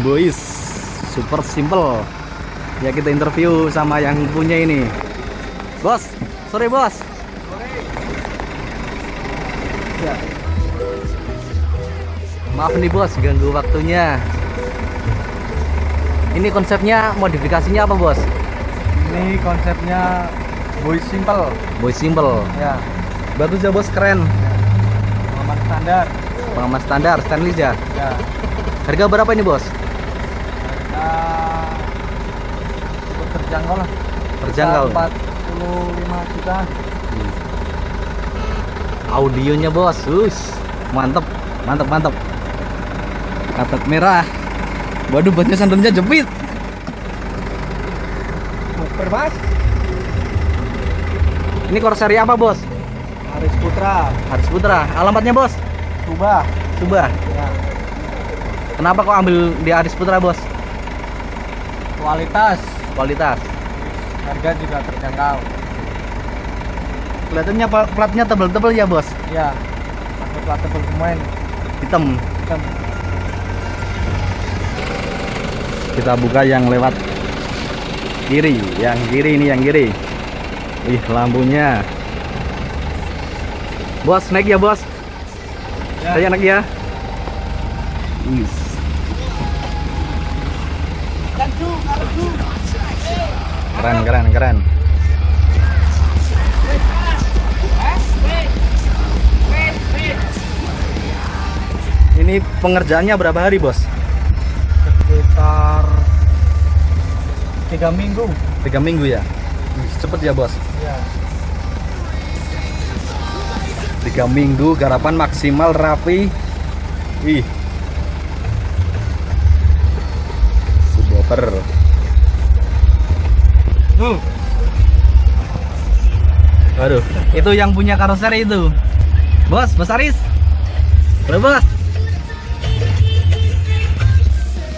Boys, super simple. Ya kita interview sama yang punya ini. Bos, sore bos. Ya. Maaf nih bos, ganggu waktunya. Ini konsepnya, modifikasinya apa bos? Ini konsepnya boy simple. Boy simple. Ya, Bagus ya bos, keren. pengaman standar. Pengaman standar, stainless ya. Ya, Harga berapa ini bos? harga cukup terjangkau lah. Terjangkau. 45 juta. Audionya bos, mantep, mantep, mantep. Katak merah. Waduh, buatnya sandomnya jepit. Super mas. Ini Corsair apa bos? Aris Putra. Haris Putra. Alamatnya bos? Subah. Subah. Ya, Kenapa kok ambil di Haris Putra bos? kualitas. Kualitas. Harga juga terjangkau. Kelihatannya platnya tebel-tebel ya bos? Ya, pakai plat tebal semua ini. Hitam. Hitam. Kita buka yang lewat kiri. Yang kiri ini yang kiri. Wih, lampunya. Bos, naik ya bos. Ya. Saya naik ya. Wih. Keren, keren, keren. Ini pengerjaannya berapa hari bos? Sekitar 3 minggu. 3 minggu ya. Wih, cepet ya bos. Ya. 3 minggu garapan maksimal rapi. Wih. Subwoofer. Waduh, itu yang punya Corsair itu. Bos Aris. Halo bos.